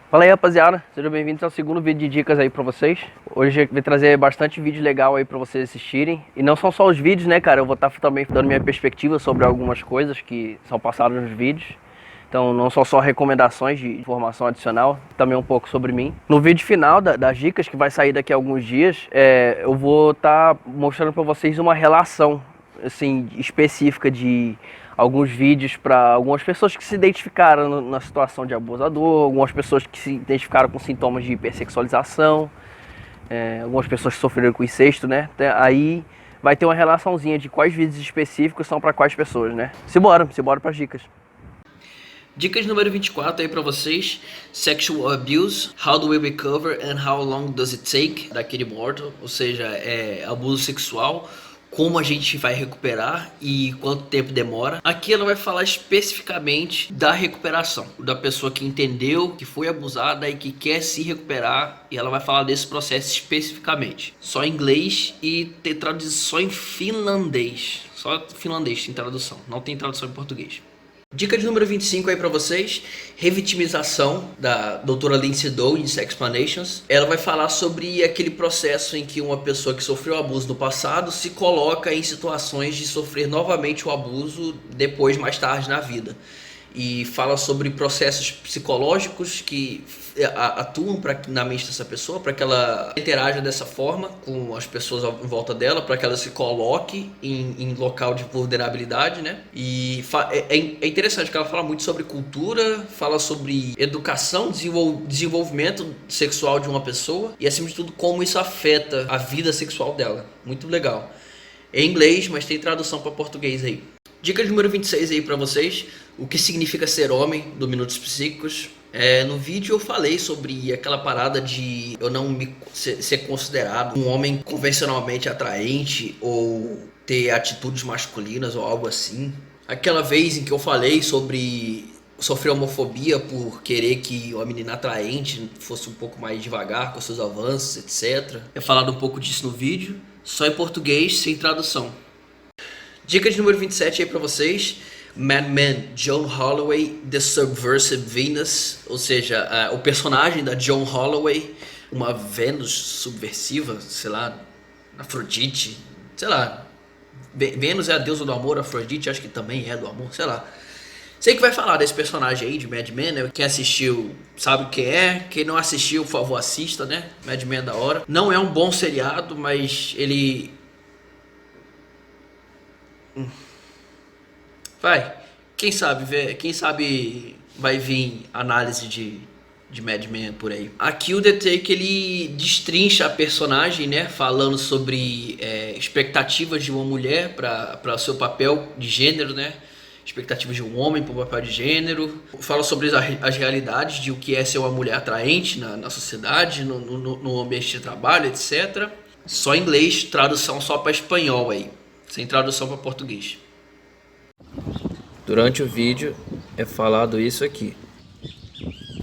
Fala aí, rapaziada, sejam bem-vindos ao segundo vídeo de dicas aí pra vocês. Hoje eu vou trazer bastante vídeo legal aí pra vocês assistirem. E não são só os vídeos, né, cara? Eu vou estar também dando minha perspectiva sobre algumas coisas que são passadas nos vídeos. Então não são só recomendações de informação adicional, também um pouco sobre mim. No vídeo final das dicas, que vai sair daqui a alguns dias, eu vou estar mostrando pra vocês uma relação assim, específica de alguns vídeos para algumas pessoas que se identificaram na situação de abusador, algumas pessoas que se identificaram com sintomas de hipersexualização, algumas pessoas que sofreram com incesto, né? Aí vai ter uma relaçãozinha de quais vídeos específicos são para quais pessoas, né? Simbora para as dicas. Dicas número 24 aí pra vocês: Sexual Abuse, How do we recover and how long does it take? Da Katie Morton, ou seja, abuso sexual, como a gente vai recuperar e quanto tempo demora. Aqui ela vai falar especificamente da recuperação, da pessoa que entendeu que foi abusada e que quer se recuperar, e ela vai falar desse processo especificamente. Só em inglês e tem tradução em finlandês. Só finlandês tem tradução, não tem tradução em português. Dica de número 25 aí pra vocês: Revitimização, da doutora Lindsay Doe, de Sex Explanations. Ela vai falar sobre aquele processo em que uma pessoa que sofreu abuso no passado se coloca em situações de sofrer novamente o abuso depois, mais tarde na vida. E fala sobre processos psicológicos que atuam na mente dessa pessoa, para que ela interaja dessa forma com as pessoas em volta dela, para que ela se coloque em local de vulnerabilidade, né? E é interessante que ela fala muito sobre cultura, fala sobre educação, desenvolvimento sexual de uma pessoa e, acima de tudo, como isso afeta a vida sexual dela. Muito legal. É em inglês, mas tem tradução para português aí. Dica número 26 aí pra vocês: o que significa ser homem, do Minutos Psíquicos. No vídeo eu falei sobre aquela parada de eu não ser considerado um homem convencionalmente atraente ou ter atitudes masculinas ou algo assim. Aquela vez em que eu falei sobre sofrer homofobia por querer que uma menina atraente fosse um pouco mais devagar com seus avanços, etc. Eu falado um pouco disso no vídeo, só em português, sem tradução. Dica de número 27 aí pra vocês: Mad Men, Joan Holloway, The Subversive Venus. Ou seja, o personagem da Joan Holloway, uma Vênus subversiva, sei lá, Afrodite, sei lá. Vênus é a deusa do amor, Afrodite acho que também é do amor, sei lá. Sei que vai falar desse personagem aí de Mad Men, né? Quem assistiu sabe quem é. Quem não assistiu, por favor, assista, né? Mad Men é da hora. Não é um bom seriado, mas ele... quem sabe vai vir análise de Mad Men por aí. Aqui o The Take, ele destrincha a personagem, né, falando sobre expectativas de uma mulher para o seu papel de gênero, né, expectativas de um homem para o papel de gênero. Fala sobre as realidades de o que é ser uma mulher atraente na sociedade, no ambiente de trabalho, etc. Só em inglês, tradução só para espanhol aí, sem tradução para português. Durante o vídeo é falado isso aqui.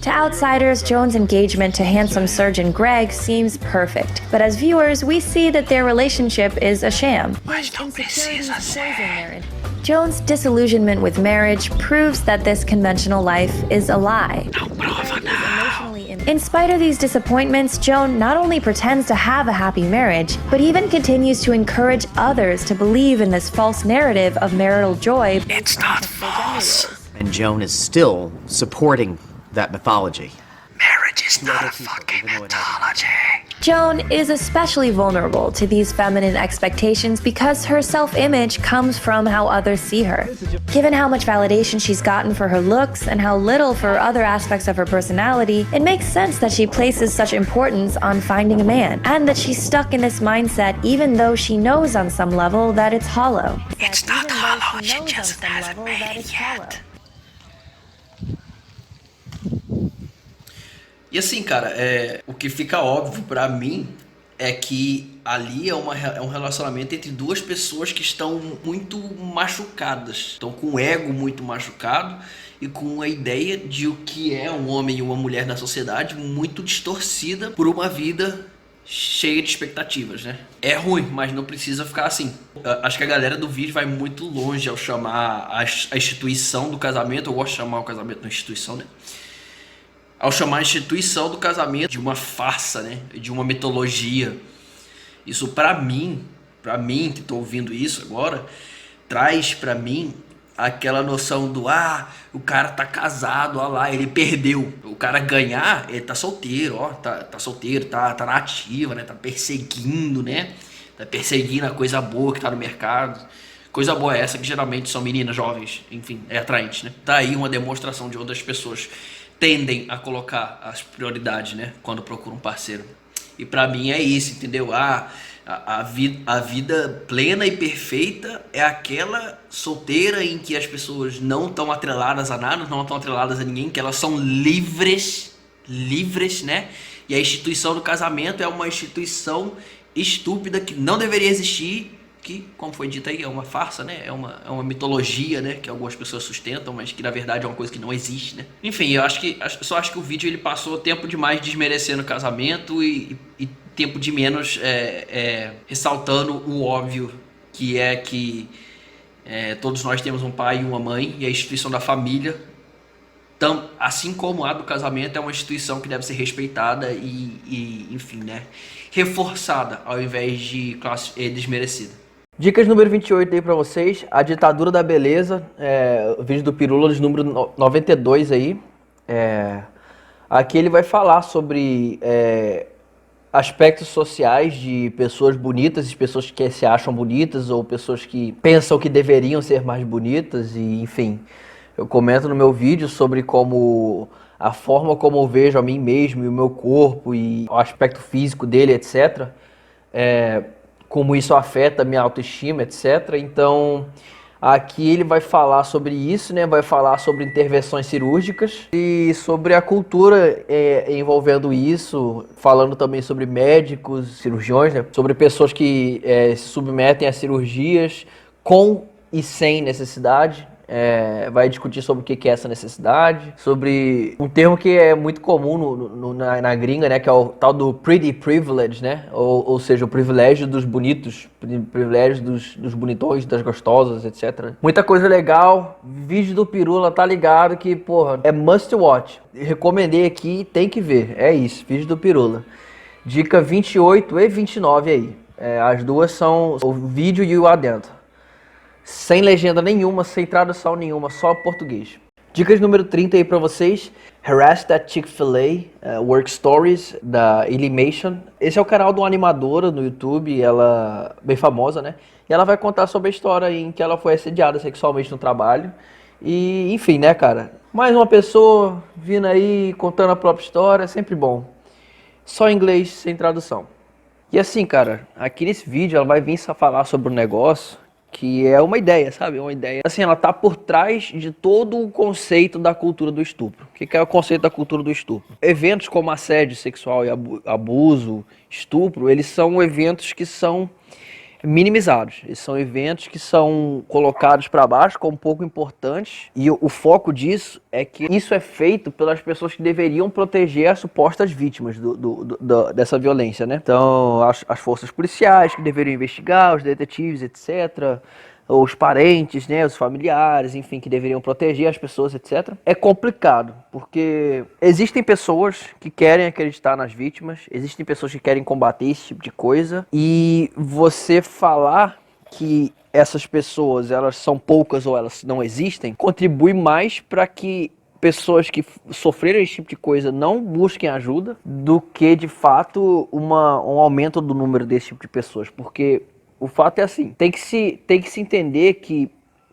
To outsiders, Joan's engagement to handsome surgeon Greg seems perfect, but as viewers, we see that their relationship is a sham. Mas não precisa ser. Joan's disillusionment with marriage proves that this conventional life is a lie. Não prova não. In spite of these disappointments, Joan not only pretends to have a happy marriage, but even continues to encourage others to believe in this false narrative of marital joy. It's not false. And Joan is still supporting that mythology. Marriage is not a fucking mythology. Joan is especially vulnerable to these feminine expectations because her self-image comes from how others see her. Given how much validation she's gotten for her looks and how little for other aspects of her personality, it makes sense that she places such importance on finding a man, and that she's stuck in this mindset even though she knows on some level that it's hollow. It's not hollow, she just hasn't made it yet. E assim, cara, o que fica óbvio pra mim é que ali é um relacionamento entre duas pessoas que estão muito machucadas. Estão com o ego muito machucado e com a ideia de o que é um homem e uma mulher na sociedade muito distorcida por uma vida cheia de expectativas, né? É ruim, mas não precisa ficar assim. Acho que a galera do vídeo vai muito longe ao chamar a instituição do casamento. Eu gosto de chamar o casamento de instituição, né? ao chamar a instituição do casamento de uma farsa, né? De uma mitologia. Isso pra mim que tô ouvindo isso agora, traz pra mim aquela noção do o cara tá casado, ó lá, ele perdeu. O cara ganhar, ele tá solteiro, ó, tá solteiro, tá na ativa, né? Tá perseguindo, né? Tá perseguindo a coisa boa que tá no mercado. Coisa boa é essa, que geralmente são meninas jovens, enfim, é atraente, né? Tá aí uma demonstração de outras pessoas tendem a colocar as prioridades, né? Quando procuram um parceiro. E pra mim é isso, entendeu? A vida plena e perfeita é aquela solteira em que as pessoas não estão atreladas a nada, não estão atreladas a ninguém, que elas são livres, né? E a instituição do casamento é uma instituição estúpida que não deveria existir, que, como foi dito aí, é uma farsa, né? É uma mitologia, né? Que algumas pessoas sustentam, mas que na verdade é uma coisa que não existe, né? Enfim, eu só acho que o vídeo ele passou tempo demais desmerecendo o casamento e tempo de menos ressaltando o óbvio, que é que todos nós temos um pai e uma mãe, e a instituição da família, assim como a do casamento, é uma instituição que deve ser respeitada e enfim, né, reforçada ao invés de desmerecida. Dicas número 28 aí pra vocês, a ditadura da beleza, o vídeo do Pirula de número 92 aí. Aqui ele vai falar sobre aspectos sociais de pessoas bonitas, pessoas que se acham bonitas ou pessoas que pensam que deveriam ser mais bonitas, e enfim, eu comento no meu vídeo sobre como a forma como eu vejo a mim mesmo e o meu corpo e o aspecto físico dele, etc. Como isso afeta a minha autoestima, etc. Então, aqui ele vai falar sobre isso, né? Vai falar sobre intervenções cirúrgicas e sobre a cultura envolvendo isso, falando também sobre médicos, cirurgiões, né? Sobre pessoas que se submetem a cirurgias com e sem necessidade. Vai discutir sobre o que é essa necessidade, sobre um termo que é muito comum na gringa, né, que é o tal do pretty privilege, né, ou seja, o privilégio dos bonitos, privilégio dos bonitões, das gostosas, etc. Muita coisa legal, vídeo do Pirula, tá ligado que, porra, é must watch. Recomendei aqui, tem que ver, é isso, vídeo do Pirula. Dica 28 e 29 aí, as duas são o vídeo e o adendo. Sem legenda nenhuma, sem tradução nenhuma, só português. Dicas número 30 aí pra vocês. Harass That Chick-fil-A, Work Stories, da Illymation. Esse é o canal de uma animadora no YouTube, ela bem famosa, né? E ela vai contar sobre a história em que ela foi assediada sexualmente no trabalho. E, enfim, né, cara? Mais uma pessoa vindo aí, contando a própria história, é sempre bom. Só em inglês, sem tradução. E assim, cara, aqui nesse vídeo ela vai vir só falar sobre um negócio que é uma ideia, sabe? Uma ideia. Assim, ela tá por trás de todo o conceito da cultura do estupro. O que é o conceito da cultura do estupro? Eventos como assédio sexual e abuso, estupro, eles são eventos que são minimizados. Eles são eventos que são colocados para baixo como pouco importantes, e o foco disso é que isso é feito pelas pessoas que deveriam proteger as supostas vítimas dessa violência, né? Então, as forças policiais que deveriam investigar, os detetives, etc., os parentes, né, os familiares, enfim, que deveriam proteger as pessoas, etc. É complicado, porque existem pessoas que querem acreditar nas vítimas, existem pessoas que querem combater esse tipo de coisa, e você falar que essas pessoas, elas são poucas ou elas não existem, contribui mais para que pessoas que sofreram esse tipo de coisa não busquem ajuda, do que, de fato, um aumento do número desse tipo de pessoas, porque o fato é assim, tem que se entender que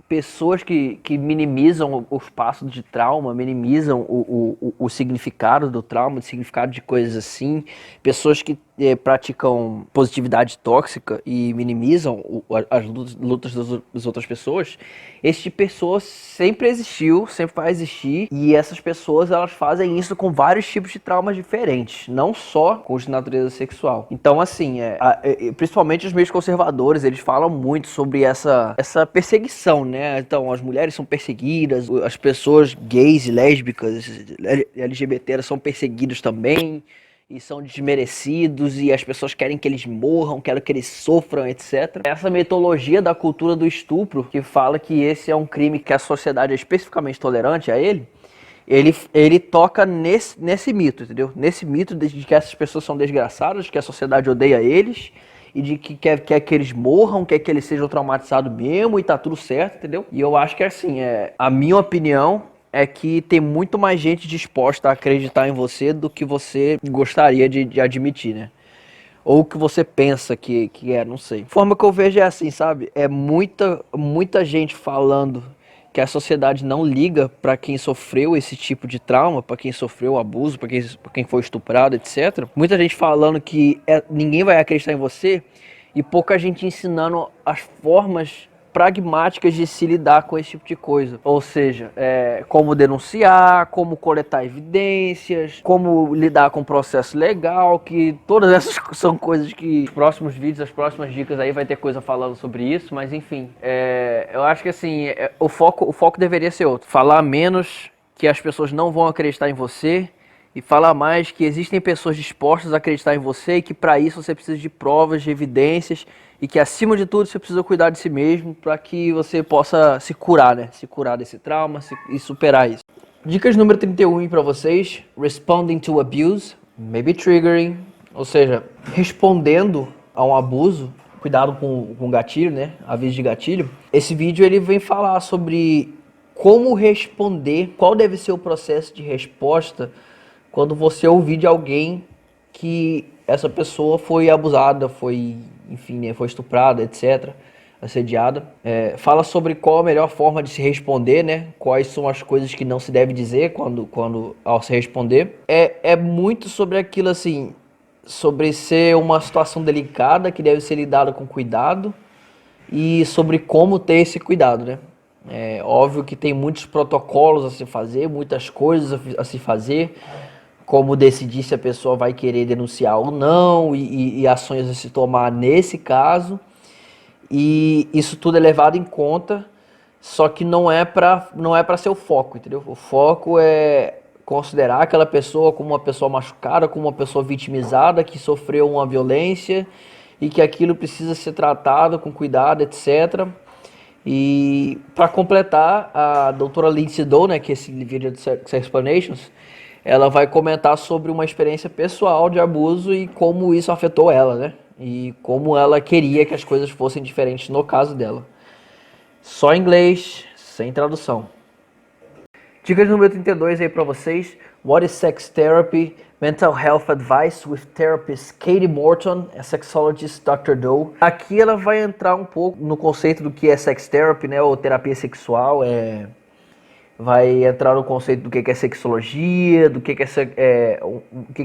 pessoas que minimizam o espaço de trauma, minimizam o significado do trauma, o significado de coisas assim, pessoas que praticam positividade tóxica e minimizam as lutas das outras pessoas, esse tipo de pessoa sempre existiu, sempre vai existir, e essas pessoas, elas fazem isso com vários tipos de traumas diferentes, não só com os de natureza sexual. Então, assim, principalmente os meios conservadores, eles falam muito sobre essa perseguição, né? Então, as mulheres são perseguidas, as pessoas gays e lésbicas, LGBT são perseguidos também, e são desmerecidos, e as pessoas querem que eles morram, querem que eles sofram, etc. Essa mitologia da cultura do estupro, que fala que esse é um crime que a sociedade é especificamente tolerante a ele, Ele toca nesse mito, entendeu? Nesse mito de que essas pessoas são desgraçadas, que a sociedade odeia eles, e de que quer que eles morram, quer que eles sejam traumatizados mesmo, e tá tudo certo, entendeu? E eu acho que assim, a minha opinião é que tem muito mais gente disposta a acreditar em você do que você gostaria de admitir, né? Ou que você pensa que é, não sei. A forma que eu vejo é assim, sabe? É muita gente falando que a sociedade não liga para quem sofreu esse tipo de trauma, para quem sofreu abuso, para quem foi estuprado, etc. Muita gente falando que ninguém vai acreditar em você e pouca gente ensinando as formas pragmáticas de se lidar com esse tipo de coisa. Ou seja, como denunciar, como coletar evidências, como lidar com o processo legal, que todas essas são coisas que os próximos vídeos, as próximas dicas aí vai ter coisa falando sobre isso, mas enfim, eu acho que assim, o foco deveria ser outro. Falar menos que as pessoas não vão acreditar em você, e falar mais que existem pessoas dispostas a acreditar em você e que para isso você precisa de provas, de evidências e que acima de tudo você precisa cuidar de si mesmo para que você possa se curar, né? Se curar desse trauma e superar isso. Dicas número 31 para vocês: responding to abuse, maybe triggering, ou seja, respondendo a um abuso. Cuidado com o gatilho, né? Aviso de gatilho. Esse vídeo ele vem falar sobre como responder, qual deve ser o processo de resposta quando você ouvir de alguém que essa pessoa foi abusada, foi, enfim, né, foi estuprada, etc., assediada. Fala sobre qual a melhor forma de se responder, né? Quais são as coisas que não se deve dizer ao se responder. É muito sobre aquilo assim, sobre ser uma situação delicada que deve ser lidada com cuidado e sobre como ter esse cuidado, né? É óbvio que tem muitos protocolos a se fazer, muitas coisas a se fazer, como decidir se a pessoa vai querer denunciar ou não, e ações a se tomar nesse caso. E isso tudo é levado em conta, só que não é para ser o foco, entendeu? O foco é considerar aquela pessoa como uma pessoa machucada, como uma pessoa vitimizada, que sofreu uma violência e que aquilo precisa ser tratado com cuidado, etc. E para completar, a doutora Lindsay Doe, né, que é esse vídeo de Sex Explanations, ela vai comentar sobre uma experiência pessoal de abuso e como isso afetou ela, né? E como ela queria que as coisas fossem diferentes no caso dela. Só em inglês, sem tradução. Dicas número 32 aí pra vocês. What is Sex Therapy? Mental Health Advice with Therapist Katie Morton, a Sexologist Dr. Doe. Aqui ela vai entrar um pouco no conceito do que é Sex Therapy, né? Ou terapia sexual, vai entrar no conceito do que é sexologia, do que é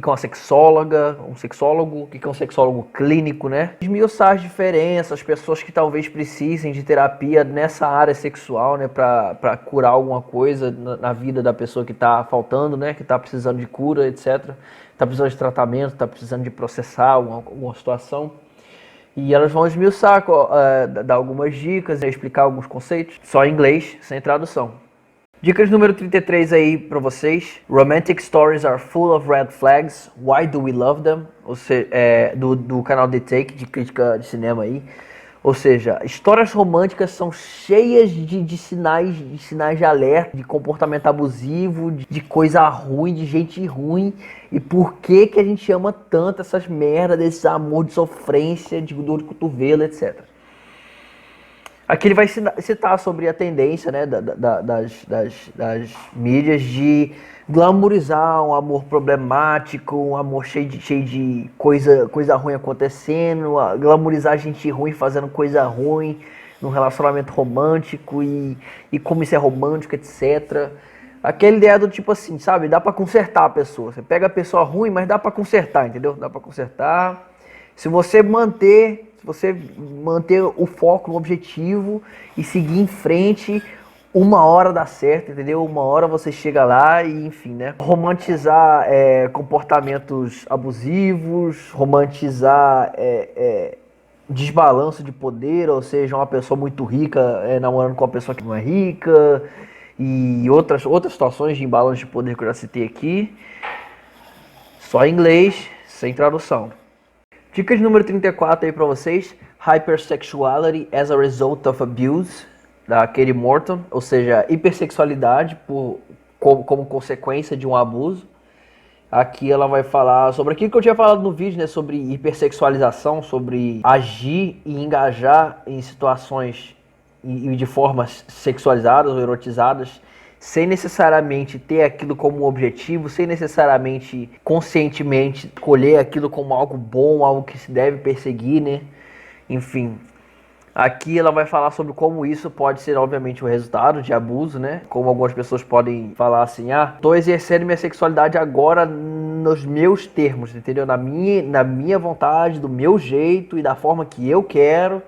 uma sexóloga, um sexólogo, o que é um sexólogo clínico, né? Esmiuçar as diferenças, as pessoas que talvez precisem de terapia nessa área sexual, né? Pra curar alguma coisa na vida da pessoa que tá faltando, né? Que tá precisando de cura, etc. Tá precisando de tratamento, tá precisando de processar alguma situação. E elas vão esmiuçar, dar algumas dicas, né? Explicar alguns conceitos, só em inglês, sem tradução. Dicas número 33 aí pra vocês. Romantic stories are full of red flags. Why do we love them? Ou seja, do canal The Take, de crítica de cinema aí. Ou seja, histórias românticas são cheias de sinais de alerta, de comportamento abusivo, de coisa ruim, de gente ruim. E por que a gente ama tanto essas merdas, desse amor de sofrência, de dor de cotovelo, etc. Aqui ele vai citar sobre a tendência, né, das mídias de glamourizar um amor problemático, um amor cheio de coisa ruim acontecendo, glamourizar gente ruim fazendo coisa ruim num relacionamento romântico e como isso é romântico, etc. Aquela ideia do tipo assim, sabe, dá pra consertar a pessoa. Você pega a pessoa ruim, mas dá pra consertar, entendeu? Dá pra consertar. Se você manter o foco no objetivo e seguir em frente, uma hora dá certo, entendeu? Uma hora você chega lá e, enfim, né? Romantizar comportamentos abusivos, romantizar desbalanço de poder, ou seja, uma pessoa muito rica namorando com uma pessoa que não é rica, e outras situações de imbalanço de poder que eu já citei aqui. Só em inglês, sem tradução. Dicas número 34 aí pra vocês. Hypersexuality as a result of abuse, da Katie Morton. Ou seja, hipersexualidade como consequência de um abuso. Aqui ela vai falar sobre aquilo que eu tinha falado no vídeo, né? Sobre hipersexualização, sobre agir e engajar em situações e de formas sexualizadas ou erotizadas, sem necessariamente ter aquilo como objetivo, sem necessariamente conscientemente escolher aquilo como algo bom, algo que se deve perseguir, né? Enfim. Aqui ela vai falar sobre como isso pode ser, obviamente, o resultado de abuso, né? Como algumas pessoas podem falar assim, tô exercendo minha sexualidade agora nos meus termos, entendeu? Na minha vontade, do meu jeito e da forma que eu quero.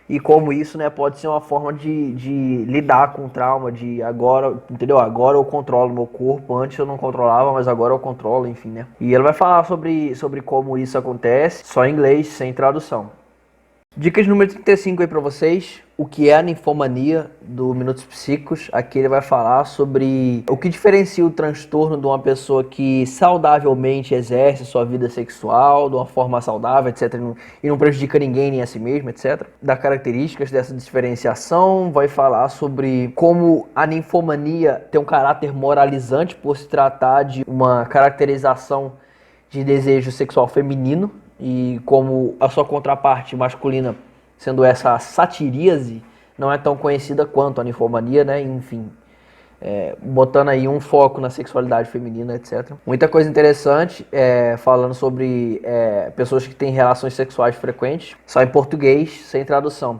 E como isso, né, pode ser uma forma de lidar com o trauma, de agora, entendeu? Agora eu controlo meu corpo, antes eu não controlava, mas agora eu controlo, enfim, né? E ela vai falar sobre como isso acontece, só em inglês, sem tradução. Dicas número 35 aí pra vocês, o que é a ninfomania do Minutos Psíquicos. Aqui ele vai falar sobre o que diferencia o transtorno de uma pessoa que saudavelmente exerce sua vida sexual de uma forma saudável, etc, e não prejudica ninguém nem a si mesmo, etc. Das características dessa diferenciação, vai falar sobre como a ninfomania tem um caráter moralizante por se tratar de uma caracterização de desejo sexual feminino, e como a sua contraparte masculina, sendo essa a satiríase, não é tão conhecida quanto a ninfomania, né? Enfim, botando aí um foco na sexualidade feminina, etc. Muita coisa interessante, falando sobre pessoas que têm relações sexuais frequentes, só em português, sem tradução.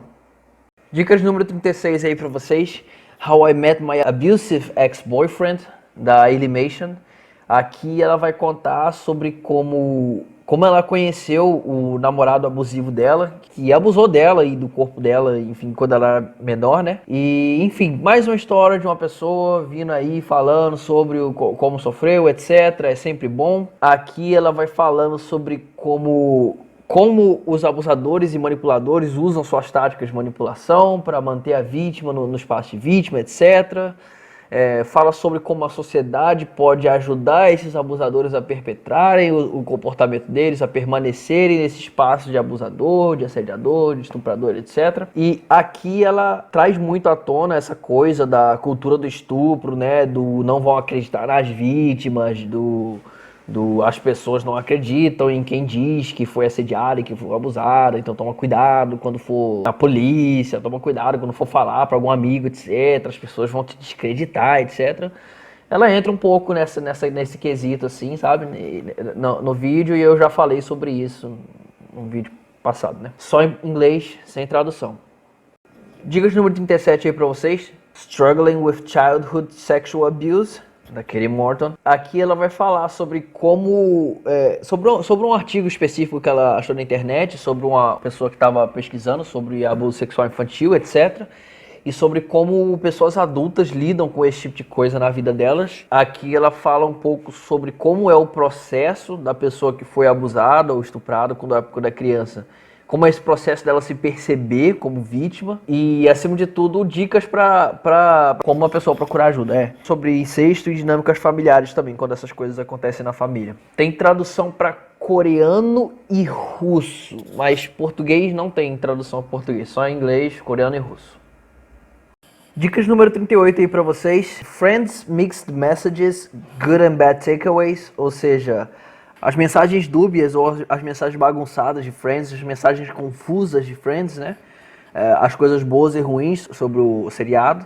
Dicas número 36 aí pra vocês. How I Met My Abusive Ex-Boyfriend, da Illimation. Aqui ela vai contar sobre como ela conheceu o namorado abusivo dela, que abusou dela e do corpo dela, enfim, quando ela era menor, né? E, enfim, mais uma história de uma pessoa vindo aí falando sobre como sofreu, etc. É sempre bom. Aqui ela vai falando sobre como os abusadores e manipuladores usam suas táticas de manipulação para manter a vítima no espaço de vítima, etc. Fala sobre como a sociedade pode ajudar esses abusadores a perpetrarem o comportamento deles, a permanecerem nesse espaço de abusador, de assediador, de estuprador, etc. E aqui ela traz muito à tona essa coisa da cultura do estupro, né? Do não vão acreditar nas vítimas, as pessoas não acreditam em quem diz que foi assediada e que foi abusada, então toma cuidado quando for na polícia, toma cuidado quando for falar para algum amigo, etc. As pessoas vão te descreditar, etc. Ela entra um pouco nesse quesito, assim, sabe, no vídeo, e eu já falei sobre isso no vídeo passado, né? Só em inglês, sem tradução. Dicas número 37 aí pra vocês. Struggling with Childhood Sexual Abuse, da Katie Morton. Aqui ela vai falar sobre como... sobre um artigo específico que ela achou na internet, sobre uma pessoa que estava pesquisando sobre abuso sexual infantil, etc. E sobre como pessoas adultas lidam com esse tipo de coisa na vida delas. Aqui ela fala um pouco sobre como é o processo da pessoa que foi abusada ou estuprada quando é criança. Como é esse processo dela se perceber como vítima e, acima de tudo, dicas para como uma pessoa procurar ajuda. Sobre incesto e dinâmicas familiares também, quando essas coisas acontecem na família. Tem tradução para coreano e russo, mas português não tem tradução para português, só em inglês, coreano e russo. Dicas número 38 aí para vocês. Friends Mixed Messages, Good and Bad Takeaways, ou seja... as mensagens dúbias ou as mensagens bagunçadas de Friends, as mensagens confusas de Friends, né? As coisas boas e ruins sobre o seriado.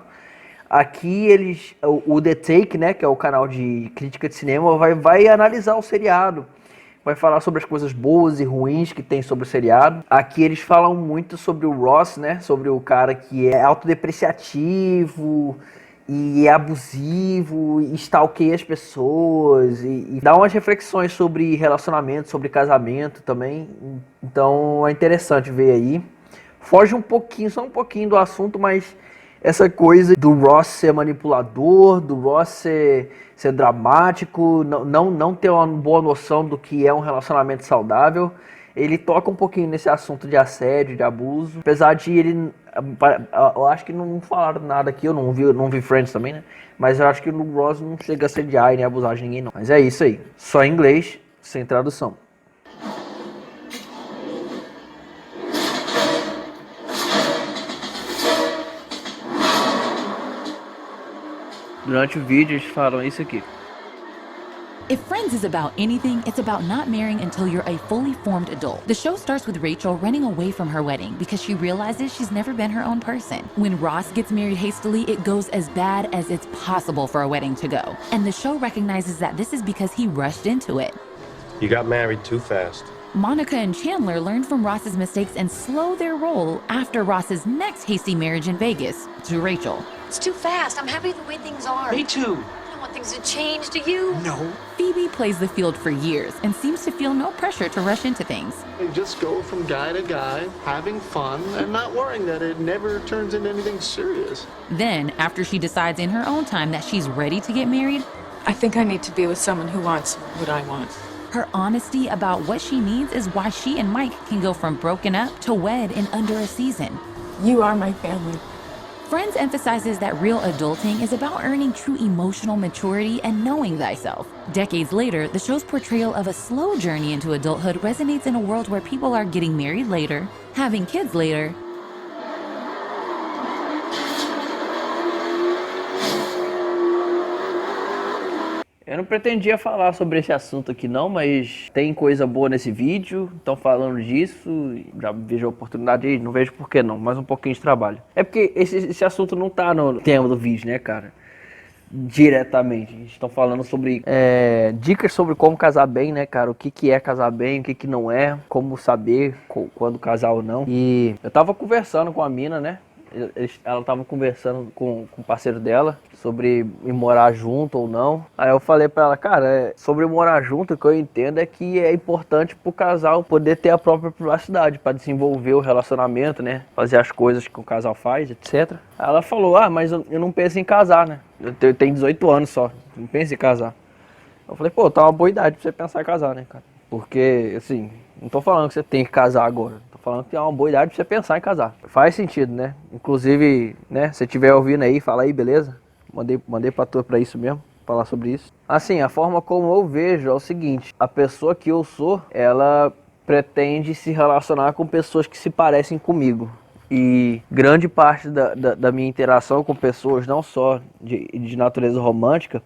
Aqui o The Take, né, que é o canal de crítica de cinema, vai analisar o seriado. Vai falar sobre as coisas boas e ruins que tem sobre o seriado. Aqui eles falam muito sobre o Ross, né? Sobre o cara que é autodepreciativo e é abusivo, e stalkeia as pessoas, e dá umas reflexões sobre relacionamento, sobre casamento também. Então é interessante ver aí. Foge um pouquinho, só um pouquinho do assunto, mas essa coisa do Ross ser manipulador, do Ross ser dramático, não ter uma boa noção do que é um relacionamento saudável. Ele toca um pouquinho nesse assunto de assédio, de abuso, apesar de ele... eu acho que não falaram nada aqui, eu não vi Friends também, né? Mas eu acho que o Ross não chega a assediar e nem abusar de ninguém, não. Mas é isso aí, só em inglês, sem tradução. Durante o vídeo eles falam isso aqui. If Friends is about anything, it's about not marrying until you're a fully formed adult. The show starts with Rachel running away from her wedding because she realizes she's never been her own person. When Ross gets married hastily, it goes as bad as it's possible for a wedding to go. And the show recognizes that this is because he rushed into it. You got married too fast. Monica and Chandler learn from Ross's mistakes and slow their roll after Ross's next hasty marriage in Vegas to Rachel. It's too fast. I'm happy the way things are. Me too. I don't want things to change, do you? No. Phoebe plays the field for years and seems to feel no pressure to rush into things. You just go from guy to guy, having fun, and not worrying that it never turns into anything serious. Then, after she decides in her own time that she's ready to get married, I think I need to be with someone who wants what I want. her honesty about what she needs is why she and Mike can go from broken up to wed in under a season. You are my family. Friends emphasizes that real adulting is about earning true emotional maturity and knowing thyself. Decades later, the show's portrayal of a slow journey into adulthood resonates in a world where people are getting married later, having kids later, Eu não pretendia falar sobre esse assunto aqui não, mas tem coisa boa nesse vídeo, estão falando disso, já vejo a oportunidade aí, não vejo por que não, mais um pouquinho de trabalho. É porque esse assunto não tá no tema do vídeo, né, cara? Diretamente, a gente está falando sobre dicas sobre como casar bem, né, cara? O que é casar bem, o que não é, como saber quando casar ou não. E eu tava conversando com a mina, né? Ela tava conversando com o parceiro dela sobre ir morar junto ou não. Aí eu falei pra ela, cara, sobre morar junto, o que eu entendo é que é importante pro casal poder ter a própria privacidade, pra desenvolver o relacionamento, né? Fazer as coisas que o casal faz, etc. Aí ela falou, mas eu não penso em casar, né? Eu tenho 18 anos só, não penso em casar. Eu falei, pô, tá uma boa idade pra você pensar em casar, né, cara? Porque, assim, não tô falando que você tem que casar agora. Tô falando que é uma boa idade pra você pensar em casar. Faz sentido, né? Inclusive, né, se você estiver ouvindo aí, fala aí, beleza? Mandei pra isso mesmo, falar sobre isso. Assim, a forma como eu vejo é o seguinte. A pessoa que eu sou, ela pretende se relacionar com pessoas que se parecem comigo. E grande parte da minha interação com pessoas, não só de natureza romântica,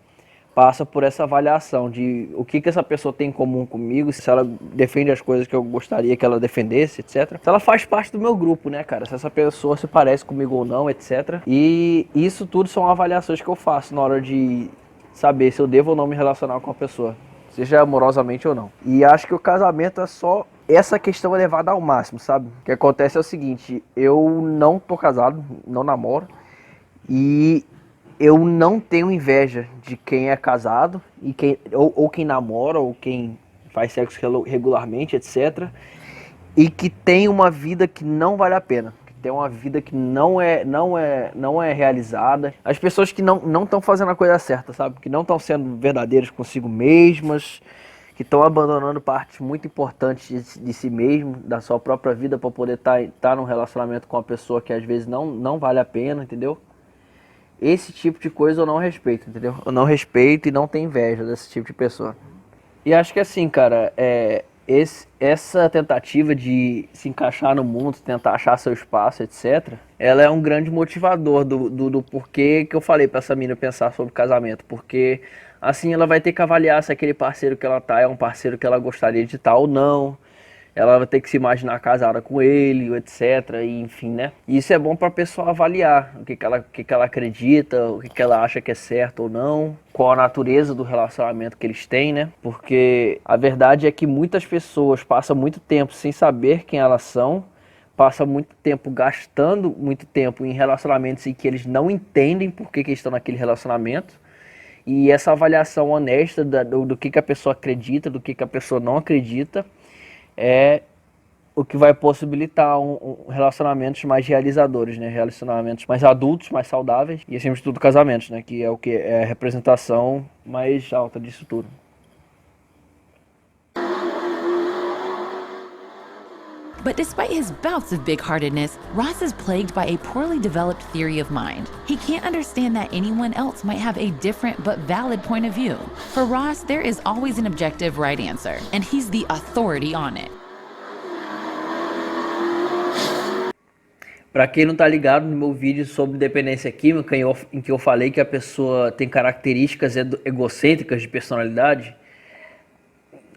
passa por essa avaliação de o que essa pessoa tem em comum comigo, se ela defende as coisas que eu gostaria que ela defendesse, etc. Se ela faz parte do meu grupo, né, cara? Se essa pessoa se parece comigo ou não, etc. E isso tudo são avaliações que eu faço na hora de saber se eu devo ou não me relacionar com a pessoa, seja amorosamente ou não. E acho que o casamento é só essa questão elevada ao máximo, sabe? O que acontece é o seguinte, eu não tô casado, não namoro, e eu não tenho inveja de quem é casado, e ou quem namora, ou quem faz sexo regularmente, etc. E que tem uma vida que não vale a pena. Que tem uma vida que não é realizada. As pessoas que não estão fazendo a coisa certa, sabe? Que não estão sendo verdadeiras consigo mesmas. Que estão abandonando partes muito importantes de si mesmo, da sua própria vida, para poder estar num relacionamento com uma pessoa que às vezes não vale a pena, entendeu? Esse tipo de coisa eu não respeito, entendeu? Eu não respeito e não tenho inveja desse tipo de pessoa. E acho que assim, cara, essa tentativa de se encaixar no mundo, tentar achar seu espaço, etc., ela é um grande motivador do porquê que eu falei pra essa mina pensar sobre casamento. Porque assim ela vai ter que avaliar se aquele parceiro que ela tá é um parceiro que ela gostaria de estar ou não. Ela vai ter que se imaginar casada com ele, etc. E, enfim, né? E isso é bom para a pessoa avaliar o que ela acredita, o que ela acha que é certo ou não, qual a natureza do relacionamento que eles têm, né? Porque a verdade é que muitas pessoas passam muito tempo sem saber quem elas são, passam muito tempo gastando muito tempo em relacionamentos em que eles não entendem por que estão naquele relacionamento. E essa avaliação honesta do que a pessoa acredita, do que a pessoa não acredita, é o que vai possibilitar relacionamentos mais realizadores, né? Relacionamentos mais adultos, mais saudáveis e, acima de tudo, casamentos, né? Que é o que é a representação mais alta disso tudo. But despite his bouts of big-heartedness, Ross is plagued by a poorly developed theory of mind. He can't understand that anyone else might have a different but valid point of view. For Ross, there is always an objective right answer, and he's the authority on it. Pra quem não tá ligado, no meu vídeo sobre dependência química, em que eu falei que a pessoa tem características egocêntricas de personalidade,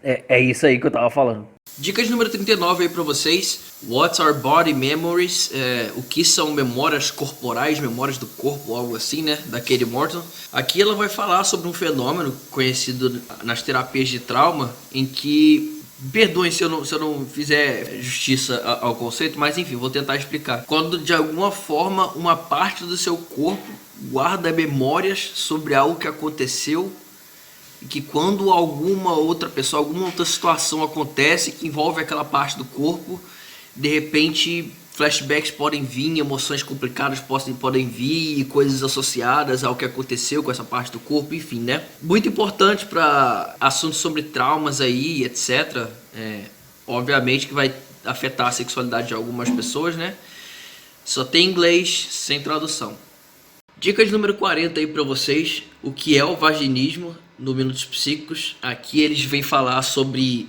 é isso aí que eu tava falando. Dicas número 39 aí pra vocês. What are body memories? O que são memórias corporais, memórias do corpo, algo assim, né? Da Katie Morton. Aqui ela vai falar sobre um fenômeno conhecido nas terapias de trauma, em que, perdoem se eu não fizer justiça ao conceito, mas enfim, vou tentar explicar. Quando de alguma forma uma parte do seu corpo guarda memórias sobre algo que aconteceu, e que quando alguma outra pessoa, alguma outra situação acontece que envolve aquela parte do corpo, de repente flashbacks podem vir, emoções complicadas podem vir, e coisas associadas ao que aconteceu com essa parte do corpo, enfim, né? Muito importante para assuntos sobre traumas aí, etc. Obviamente que vai afetar a sexualidade de algumas pessoas, né? Só tem inglês, sem tradução. Dicas número 40 aí para vocês. O que é o vaginismo no Minutos Psíquicos. Aqui eles vêm falar sobre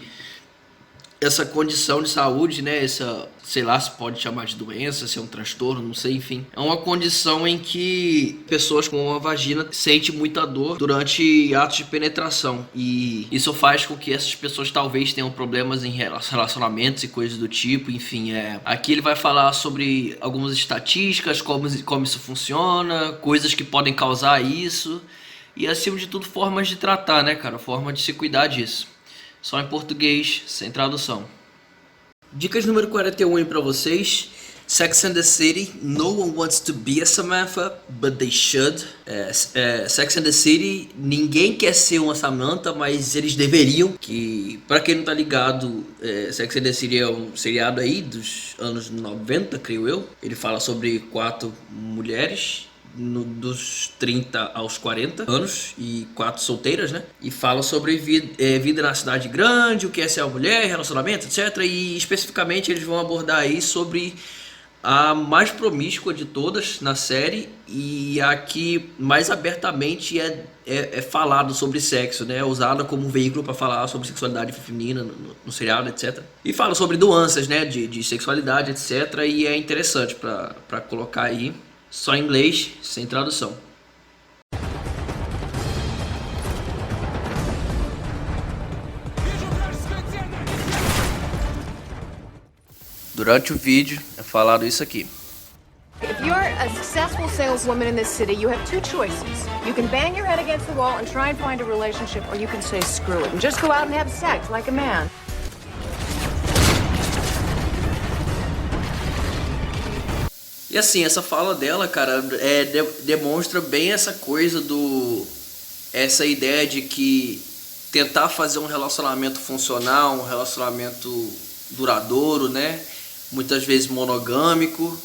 essa condição de saúde, né? Essa, sei lá, se pode chamar de doença, se é um transtorno, não sei, enfim. É uma condição em que pessoas com uma vagina sentem muita dor durante atos de penetração. E isso faz com que essas pessoas talvez tenham problemas em relacionamentos e coisas do tipo, enfim. Aqui ele vai falar sobre algumas estatísticas, como isso funciona, coisas que podem causar isso. E acima de tudo, formas de tratar, né, cara? Forma de se cuidar disso. Só em português, sem tradução. Dicas número 41 aí pra vocês. Sex and the City. No one wants to be a Samantha, but they should. Sex and the City. Ninguém quer ser uma Samantha, mas eles deveriam. Que, pra quem não tá ligado, Sex and the City é um seriado aí dos anos 90, creio eu. Ele fala sobre 4 mulheres dos 30 aos 40 anos e 4 solteiras, né? E fala sobre vida na cidade grande, o que é ser uma mulher, relacionamento, etc. E especificamente eles vão abordar aí sobre a mais promíscua de todas na série e a que mais abertamente é falado sobre sexo, né? É usada como um veículo para falar sobre sexualidade feminina no seriado, etc. E fala sobre nuances, né? De sexualidade, etc. E é interessante para colocar aí. Só em inglês, sem tradução. Durante o vídeo é falado isso aqui. If you're a successful saleswoman in this city, you have 2 choices. You can bang your head against the wall and try and find a relationship, or you can say screw it and just go out and have sex like a man. E assim, essa fala dela, cara, demonstra bem essa coisa essa ideia de que tentar fazer um relacionamento funcional, um relacionamento duradouro, né? Muitas vezes monogâmico,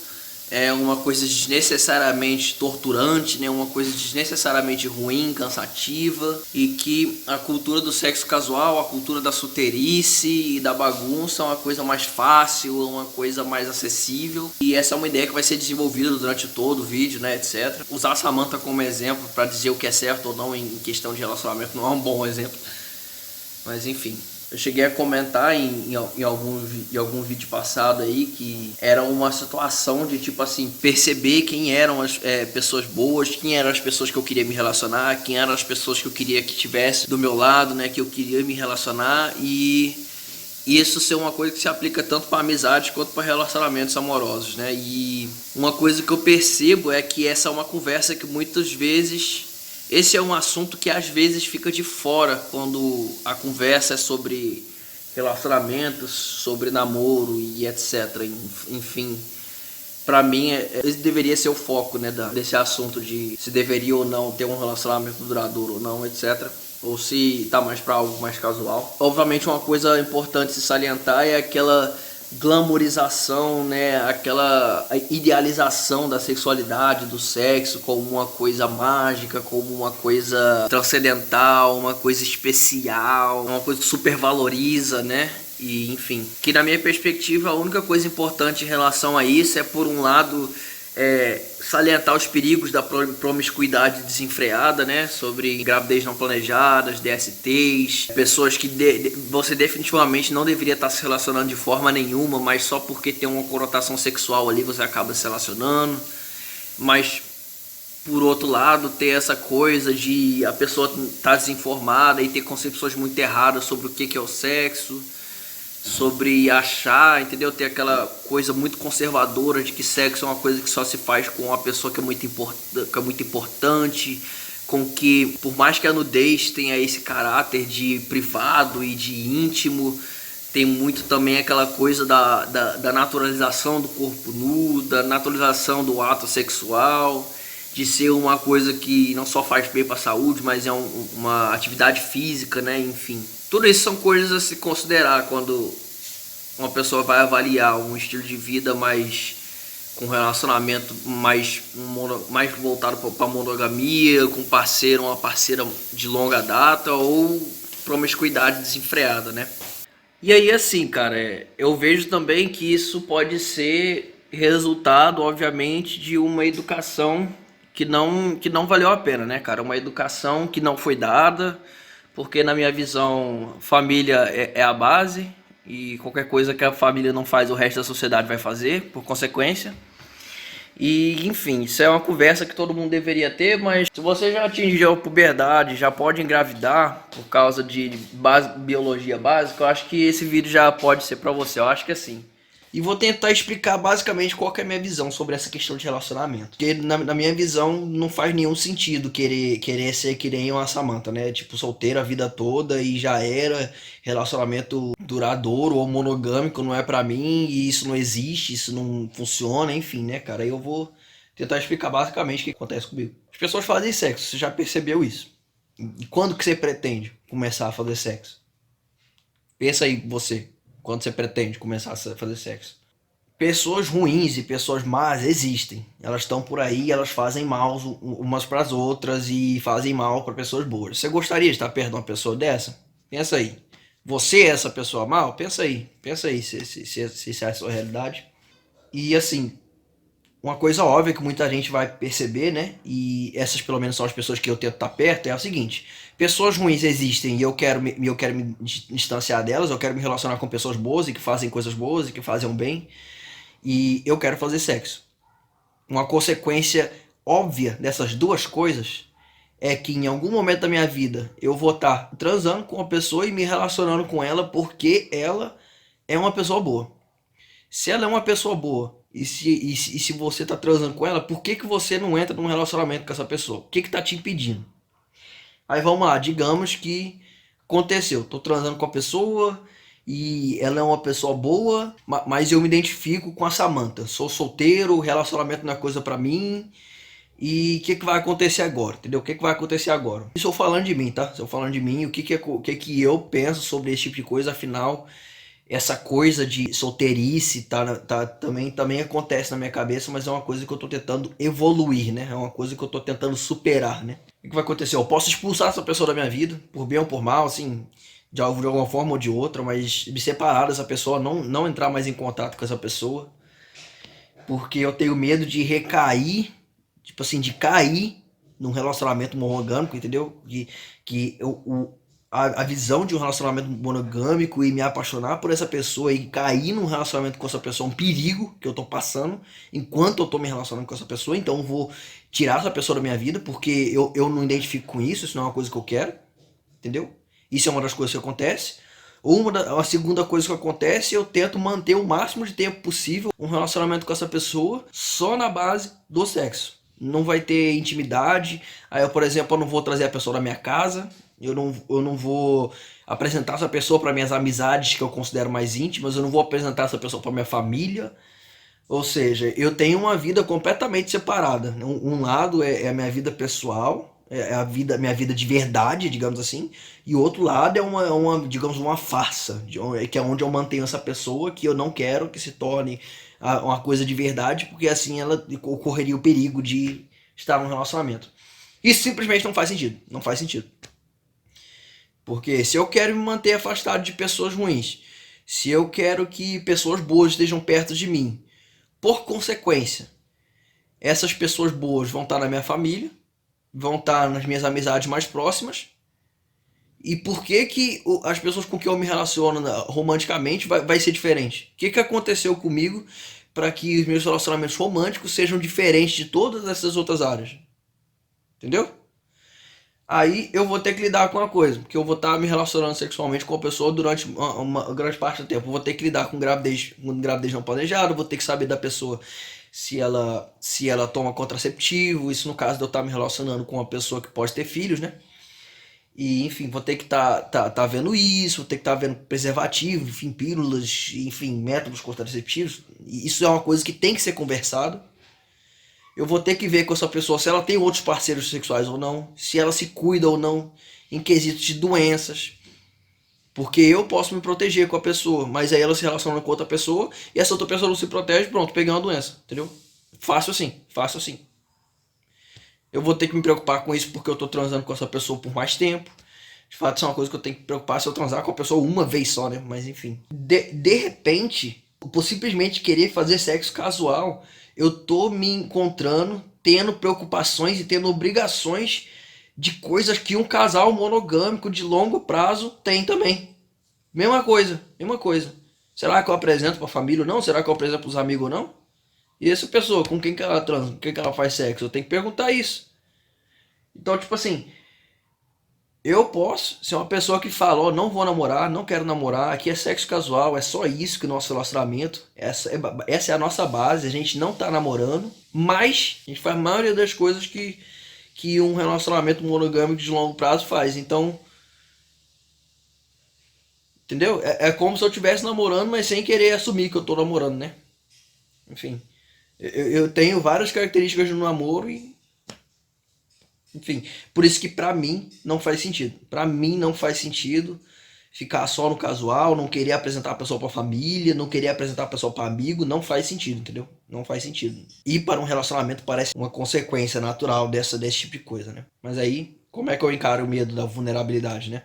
é uma coisa desnecessariamente torturante, né? Uma coisa desnecessariamente ruim, cansativa, e que a cultura do sexo casual, a cultura da solteirice e da bagunça é uma coisa mais fácil, uma coisa mais acessível. E essa é uma ideia que vai ser desenvolvida durante todo o vídeo, né, etc. Usar a Samantha como exemplo para dizer o que é certo ou não em questão de relacionamento não é um bom exemplo, mas enfim. Eu cheguei a comentar em algum vídeo passado aí que era uma situação de tipo assim, perceber quem eram as pessoas boas, quem eram as pessoas que eu queria me relacionar, quem eram as pessoas que eu queria que estivesse do meu lado, né, que eu queria me relacionar, e isso ser uma coisa que se aplica tanto para amizades quanto para relacionamentos amorosos, né? E uma coisa que eu percebo é que essa é uma conversa que muitas vezes... Esse é um assunto que às vezes fica de fora quando a conversa é sobre relacionamentos, sobre namoro e etc. Enfim, pra mim esse deveria ser o foco, né, desse assunto de se deveria ou não ter um relacionamento duradouro ou não, etc. Ou se tá mais pra algo mais casual. Obviamente uma coisa importante se salientar é aquela glamorização, né, aquela idealização da sexualidade, do sexo como uma coisa mágica, como uma coisa transcendental, uma coisa especial, uma coisa que supervaloriza, né? E enfim, que na minha perspectiva a única coisa importante em relação a isso é, por um lado, salientar os perigos da promiscuidade desenfreada, né? Sobre gravidez não planejadas, DSTs, pessoas que você definitivamente não deveria estar se relacionando de forma nenhuma, mas só porque tem uma conotação sexual ali você acaba se relacionando. Mas, por outro lado, ter essa coisa de a pessoa estar desinformada e ter concepções muito erradas sobre o que é o sexo, sobre achar, entendeu? Ter aquela coisa muito conservadora de que sexo é uma coisa que só se faz com uma pessoa que é muito importante, com que, por mais que a nudez tenha esse caráter de privado e de íntimo, tem muito também aquela coisa da naturalização do corpo nu, da naturalização do ato sexual, de ser uma coisa que não só faz bem para a saúde, mas é uma atividade física, né? Enfim. Tudo isso são coisas a se considerar quando uma pessoa vai avaliar um estilo de vida mais com relacionamento mais voltado para monogamia, com parceiro, uma parceira de longa data ou promiscuidade desenfreada, né? E aí, assim, cara, eu vejo também que isso pode ser resultado, obviamente, de uma educação que não valeu a pena, né, cara? Uma educação que não foi dada, porque na minha visão, família é a base, e qualquer coisa que a família não faz, o resto da sociedade vai fazer, por consequência. E, enfim, isso é uma conversa que todo mundo deveria ter, mas se você já atingiu a puberdade, já pode engravidar por causa de biologia básica, eu acho que esse vídeo já pode ser pra você, eu acho que é assim. E vou tentar explicar basicamente qual que é a minha visão sobre essa questão de relacionamento. Porque na minha visão não faz nenhum sentido querer ser que nem uma Samantha, né? Tipo, solteira a vida toda e já era, relacionamento duradouro ou monogâmico não é pra mim, e isso não existe, isso não funciona, enfim, né, cara? Aí eu vou tentar explicar basicamente o que acontece comigo. As pessoas fazem sexo, você já percebeu isso? E quando que você pretende começar a fazer sexo? Pensa aí, você. Quando você pretende começar a fazer sexo? Pessoas ruins e pessoas más existem. Elas estão por aí, elas fazem mal umas para as outras e fazem mal para pessoas boas. Você gostaria de estar perto de uma pessoa dessa? Pensa aí. Você é essa pessoa mal? Pensa aí se é a sua realidade. E assim, uma coisa óbvia que muita gente vai perceber, né? E essas pelo menos são as pessoas que eu tento estar perto, é o seguinte: pessoas ruins existem e eu quero me distanciar delas, eu quero me relacionar com pessoas boas e que fazem coisas boas e que fazem um bem, e eu quero fazer sexo. Uma consequência óbvia dessas duas coisas é que em algum momento da minha vida eu vou estar transando com uma pessoa e me relacionando com ela porque ela é uma pessoa boa. Se ela é uma pessoa boa, e se você tá transando com ela, por que você não entra num relacionamento com essa pessoa? O que tá te impedindo? Aí vamos lá, digamos que aconteceu, tô transando com a pessoa e ela é uma pessoa boa, mas eu me identifico com a Samantha. Sou solteiro, o relacionamento não é coisa pra mim. E o que vai acontecer agora, entendeu? O que vai acontecer agora? Estou falando de mim, tá? Estou falando de mim, o que eu penso sobre esse tipo de coisa, afinal... Essa coisa de solteirice também acontece na minha cabeça, mas é uma coisa que eu tô tentando evoluir, né? É uma coisa que eu tô tentando superar, né? O que vai acontecer? Eu posso expulsar essa pessoa da minha vida, por bem ou por mal, assim, de alguma forma ou de outra, mas me separar dessa pessoa, não entrar mais em contato com essa pessoa, porque eu tenho medo de recair, tipo assim, de cair num relacionamento monogâmico, entendeu? A visão de um relacionamento monogâmico e me apaixonar por essa pessoa e cair num relacionamento com essa pessoa é um perigo que eu tô passando enquanto eu tô me relacionando com essa pessoa. Então eu vou tirar essa pessoa da minha vida porque eu não identifico com isso não é uma coisa que eu quero, entendeu? Isso é uma das coisas que acontece. A segunda coisa que acontece, eu tento manter o máximo de tempo possível um relacionamento com essa pessoa só na base do sexo. Não vai ter intimidade. Aí eu, por exemplo, eu não vou trazer a pessoa da minha casa. Eu não vou apresentar essa pessoa para minhas amizades que eu considero mais íntimas. Eu não vou apresentar essa pessoa para minha família. Ou seja, eu tenho uma vida completamente separada. Um lado é a minha vida pessoal, é minha vida de verdade, digamos assim. E o outro lado é digamos, uma farsa, que é onde eu mantenho essa pessoa que eu não quero que se torne uma coisa de verdade, porque assim ela ocorreria o perigo de estar num relacionamento. Isso simplesmente não faz sentido. Não faz sentido. Porque se eu quero me manter afastado de pessoas ruins, se eu quero que pessoas boas estejam perto de mim, por consequência, Essas pessoas boas vão estar na minha família, vão estar nas minhas amizades mais próximas. E por que que as pessoas com quem eu me relaciono romanticamente vai ser diferente? O que que aconteceu comigo para que os meus relacionamentos românticos sejam diferentes de todas essas outras áreas? Entendeu? Aí eu vou ter que lidar com uma coisa, porque eu vou estar me relacionando sexualmente com a pessoa durante uma grande parte do tempo. Eu vou ter que lidar com gravidez não planejada, vou ter que saber da pessoa se ela toma contraceptivo, isso no caso de eu estar me relacionando com uma pessoa que pode ter filhos, né? E, enfim, vou ter que tá vendo isso, vou ter que estar vendo preservativo, enfim, pílulas, enfim, métodos contraceptivos. E isso é uma coisa que tem que ser conversado. Eu vou ter que ver com essa pessoa se ela tem outros parceiros sexuais ou não, se ela se cuida ou não, em quesitos de doenças. Porque eu posso me proteger com a pessoa, mas aí ela se relaciona com outra pessoa e essa outra pessoa não se protege, pronto, peguei uma doença, entendeu? Fácil assim. Eu vou ter que me preocupar com isso porque eu tô transando com essa pessoa por mais tempo. De fato, isso é uma coisa que eu tenho que me preocupar se eu transar com a pessoa uma vez só, né? Mas enfim. De repente, por simplesmente querer fazer sexo casual, eu tô me encontrando, tendo preocupações e tendo obrigações de coisas que um casal monogâmico de longo prazo tem também. Mesma coisa. Será que eu apresento pra família ou não? Será que eu apresento pros amigos ou não? E essa pessoa, com quem que ela transa, com quem que ela faz sexo? Eu tenho que perguntar isso. Então, tipo assim, eu posso ser uma pessoa que fala, ó, não vou namorar, não quero namorar, aqui é sexo casual, é só isso que o nosso relacionamento, essa é a nossa base, a gente não tá namorando, mas a gente faz a maioria das coisas que um relacionamento monogâmico de longo prazo faz. Então, entendeu? É como se eu estivesse namorando, mas sem querer assumir que eu tô namorando, né? Enfim. Eu tenho várias características no namoro e... Enfim, por isso que pra mim não faz sentido. Pra mim não faz sentido ficar só no casual, não querer apresentar a pessoa pra família, não querer apresentar a pessoa pra amigo, não faz sentido, entendeu? Não faz sentido. E para um relacionamento parece uma consequência natural desse tipo de coisa, né? Mas aí, como é que eu encaro o medo da vulnerabilidade, né?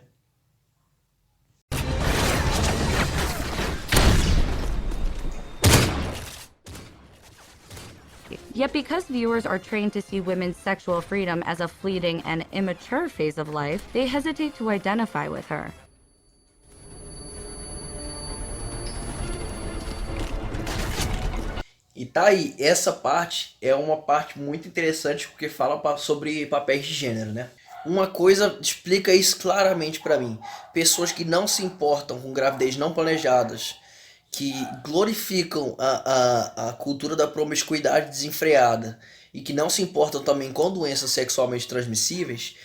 Yet because viewers are trained to see women's sexual freedom as a fleeting and immature phase of life, they hesitate to identify with her. E tá aí, essa parte é uma parte muito interessante porque fala sobre papéis de gênero, né? Uma coisa explica isso claramente pra mim. Pessoas que não se importam com gravidez não planejadas, que glorificam a cultura da promiscuidade desenfreada e que não se importam também com doenças sexualmente transmissíveis,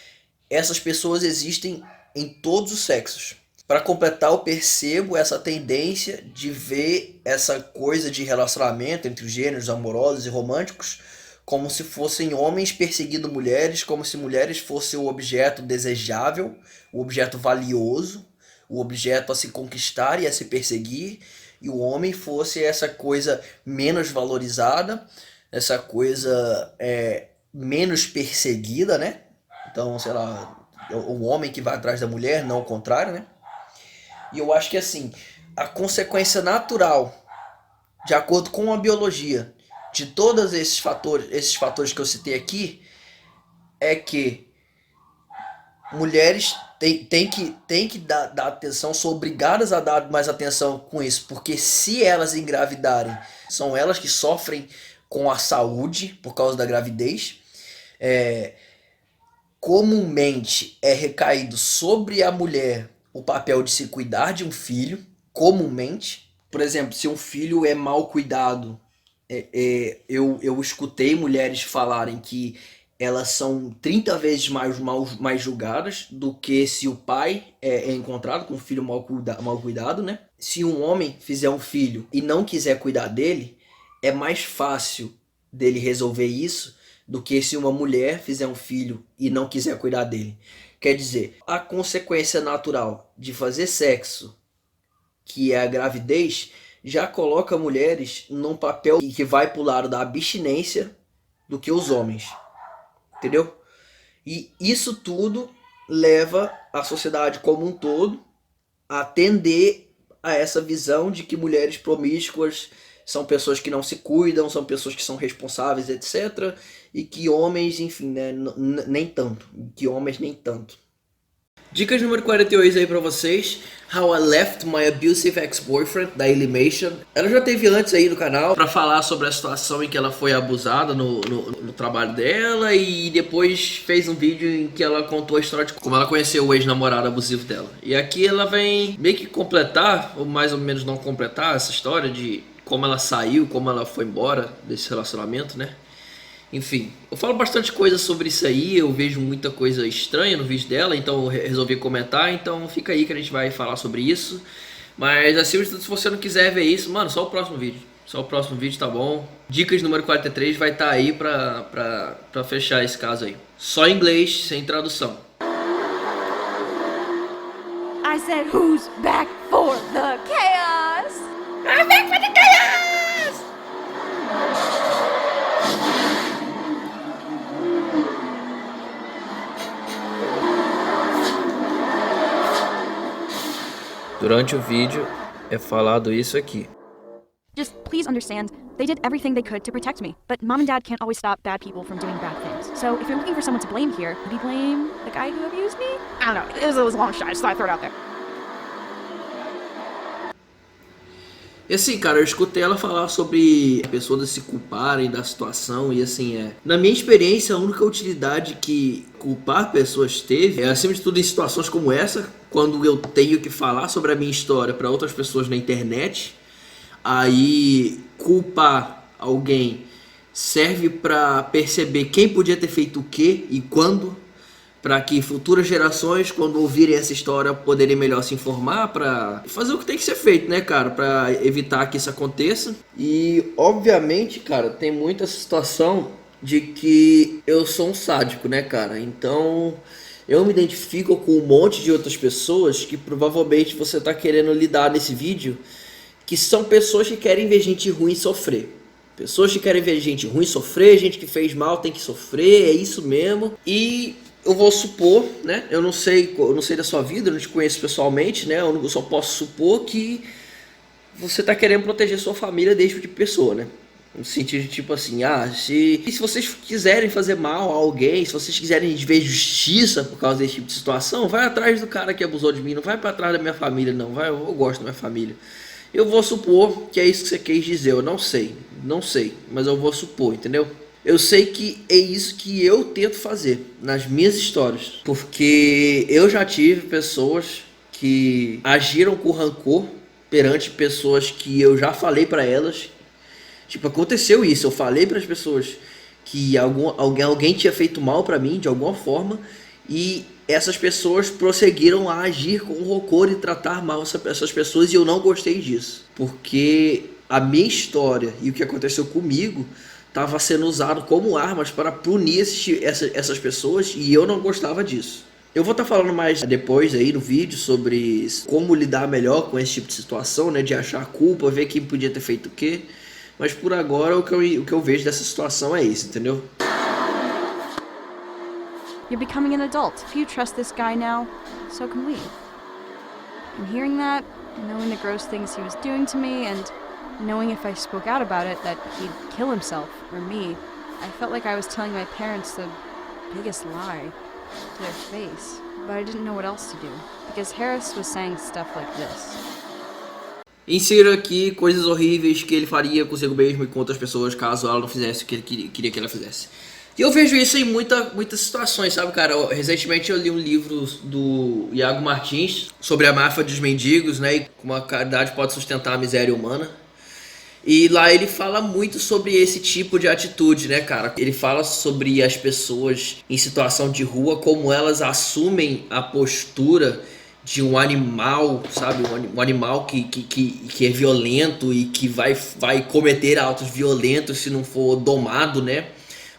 essas pessoas existem em todos os sexos. Para completar, eu percebo essa tendência de ver essa coisa de relacionamento entre os gêneros amorosos e românticos como se fossem homens perseguindo mulheres, como se mulheres fossem o objeto desejável, o objeto valioso, o objeto a se conquistar e a se perseguir, e o homem fosse essa coisa menos valorizada, essa coisa menos perseguida, né? Então, sei lá, o homem que vai atrás da mulher, não o contrário, né? E eu acho que assim, a consequência natural, de acordo com a biologia, de todos esses fatores que eu citei aqui, é que mulheres têm que dar atenção, são obrigadas a dar mais atenção com isso, porque se elas engravidarem, são elas que sofrem com a saúde por causa da gravidez. Comumente é recaído sobre a mulher o papel de se cuidar de um filho, comumente. Por exemplo, se um filho é mal cuidado, eu escutei mulheres falarem que elas são 30 vezes mais julgadas do que se o pai é encontrado com um filho mal cuidado, né? Se um homem fizer um filho e não quiser cuidar dele, é mais fácil dele resolver isso do que se uma mulher fizer um filho e não quiser cuidar dele. Quer dizer, a consequência natural de fazer sexo, que é a gravidez, já coloca mulheres num papel que vai pro lado da abstinência do que os homens. Entendeu? E isso tudo leva a sociedade como um todo a tender a essa visão de que mulheres promíscuas são pessoas que não se cuidam, são pessoas que são responsáveis, etc. E que homens, enfim, né, nem tanto. Que homens nem tanto. Dicas número 48 aí pra vocês. How I Left My Abusive Ex-Boyfriend, da Illimation. Ela já teve antes aí no canal pra falar sobre a situação em que ela foi abusada no trabalho dela. E depois fez um vídeo em que ela contou a história de como ela conheceu o ex-namorado abusivo dela. E aqui ela vem meio que completar, ou mais ou menos não completar, essa história de como ela saiu, como ela foi embora desse relacionamento, né? Enfim, eu falo bastante coisa sobre isso aí, eu vejo muita coisa estranha no vídeo dela, então eu resolvi comentar, então fica aí que a gente vai falar sobre isso. Mas acima de tudo, se você não quiser ver isso, mano, só o próximo vídeo. Só o próximo vídeo tá bom. Dicas número 43 vai estar aí pra fechar esse caso aí. Só em inglês, sem tradução. I said, who's back for the chaos? I'm back for the chaos! Durante o vídeo é falado isso aqui. Just please understand, they did everything they could to protect me, but mom and dad can't always stop bad people from doing bad things. So if you're looking for someone to blame here, maybe blame the guy who abused me? I don't know, it was a long shot, I just thought I'd throw it out there. E assim, cara, eu escutei ela falar sobre pessoas se culparem da situação e assim, na minha experiência, a única utilidade que culpar pessoas teve é, acima de tudo, em situações como essa, quando eu tenho que falar sobre a minha história para outras pessoas na internet, aí culpar alguém serve para perceber quem podia ter feito o que e quando, para que futuras gerações, quando ouvirem essa história, poderem melhor se informar, para fazer o que tem que ser feito, né, cara, para evitar que isso aconteça. E, obviamente, cara, tem muita situação de que eu sou um sádico, né, cara, então eu me identifico com um monte de outras pessoas que provavelmente você tá querendo lidar nesse vídeo, que são pessoas que querem ver gente ruim sofrer. Pessoas que querem ver gente ruim sofrer, gente que fez mal tem que sofrer, é isso mesmo. E eu vou supor, né, eu não sei da sua vida, eu não te conheço pessoalmente, né, eu só posso supor que você tá querendo proteger sua família desse tipo de pessoa, né, no sentido de tipo assim, se vocês quiserem fazer mal a alguém, se vocês quiserem ver justiça por causa desse tipo de situação, vai atrás do cara que abusou de mim, não vai pra trás da minha família não, eu gosto da minha família. Eu vou supor que é isso que você quis dizer, eu não sei, mas eu vou supor, entendeu? Eu sei que é isso que eu tento fazer nas minhas histórias, porque eu já tive pessoas que agiram com rancor perante pessoas que eu já falei pra elas. Tipo, aconteceu isso, eu falei para as pessoas que alguém tinha feito mal pra mim de alguma forma, e essas pessoas prosseguiram a agir com rancor e tratar mal essas pessoas, e eu não gostei disso, porque a minha história e o que aconteceu comigo estava sendo usado como armas para punir essas pessoas, e eu não gostava disso. Eu vou estar falando mais depois aí no vídeo sobre como lidar melhor com esse tipo de situação, né, de achar culpa, ver quem podia ter feito o quê, mas por agora o que eu vejo dessa situação é isso, entendeu? You're becoming an adult. If you trust this guy now, so can we. And hearing that, knowing the gross things he was doing to me, and knowing if I spoke out about it that he'd kill himself or me, I felt like I was telling my parents the biggest lie to their face. But I didn't know what else to do, because Harris was saying stuff like this. Insira aqui coisas horríveis que ele faria consigo mesmo e com outras pessoas caso ela não fizesse o que ele queria que ela fizesse. E eu vejo isso em muitas situações, sabe, cara? Recentemente eu li um livro do Iago Martins sobre a máfia dos mendigos, né? E como a caridade pode sustentar a miséria humana. E lá ele fala muito sobre esse tipo de atitude, né, cara? Ele fala sobre as pessoas em situação de rua, como elas assumem a postura de um animal, sabe? Um animal que é violento e que vai cometer atos violentos se não for domado, né?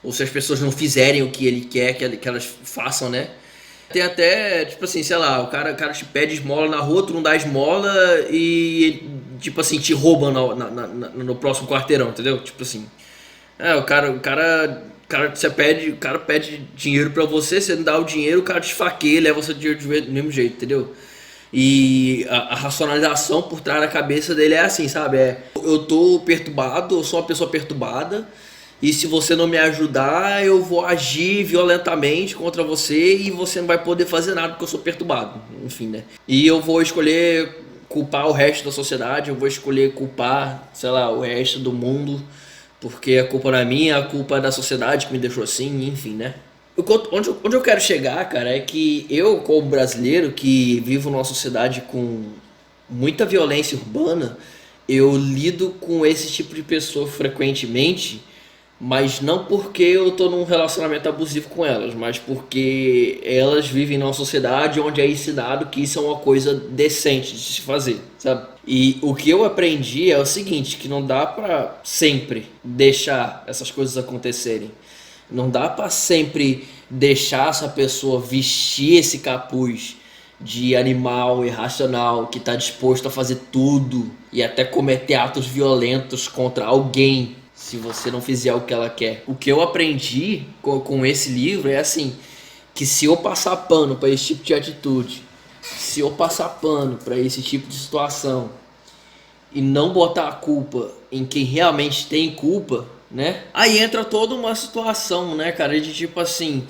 Ou se as pessoas não fizerem o que ele quer que elas façam, né? Tem até, tipo assim, sei lá, o cara te pede esmola na rua, tu não dá esmola e, tipo assim, te rouba no próximo quarteirão, entendeu? Tipo assim, o cara pede dinheiro pra você, você não dá o dinheiro, o cara te esfaqueia e leva o seu dinheiro do mesmo jeito, entendeu? E a racionalização por trás da cabeça dele é assim, sabe? Eu tô perturbado, eu sou uma pessoa perturbada, e se você não me ajudar, eu vou agir violentamente contra você e você não vai poder fazer nada porque eu sou perturbado. Enfim, né? E eu vou escolher culpar o resto da sociedade, eu vou escolher culpar, sei lá, o resto do mundo, porque a culpa não é minha, a culpa é da sociedade que me deixou assim, enfim, né? Onde eu quero chegar, cara, é que eu, como brasileiro, que vivo numa sociedade com muita violência urbana, eu lido com esse tipo de pessoa frequentemente, mas não porque eu tô num relacionamento abusivo com elas, mas porque elas vivem numa sociedade onde é ensinado que isso é uma coisa decente de se fazer, sabe? E o que eu aprendi é o seguinte, que não dá pra sempre deixar essas coisas acontecerem. Não dá pra sempre deixar essa pessoa vestir esse capuz de animal irracional que tá disposto a fazer tudo e até cometer atos violentos contra alguém se você não fizer o que ela quer. O que eu aprendi com esse livro é assim, que se eu passar pano pra esse tipo de atitude, se eu passar pano pra esse tipo de situação e não botar a culpa em quem realmente tem culpa, né? Aí entra toda uma situação, né, cara, de tipo assim,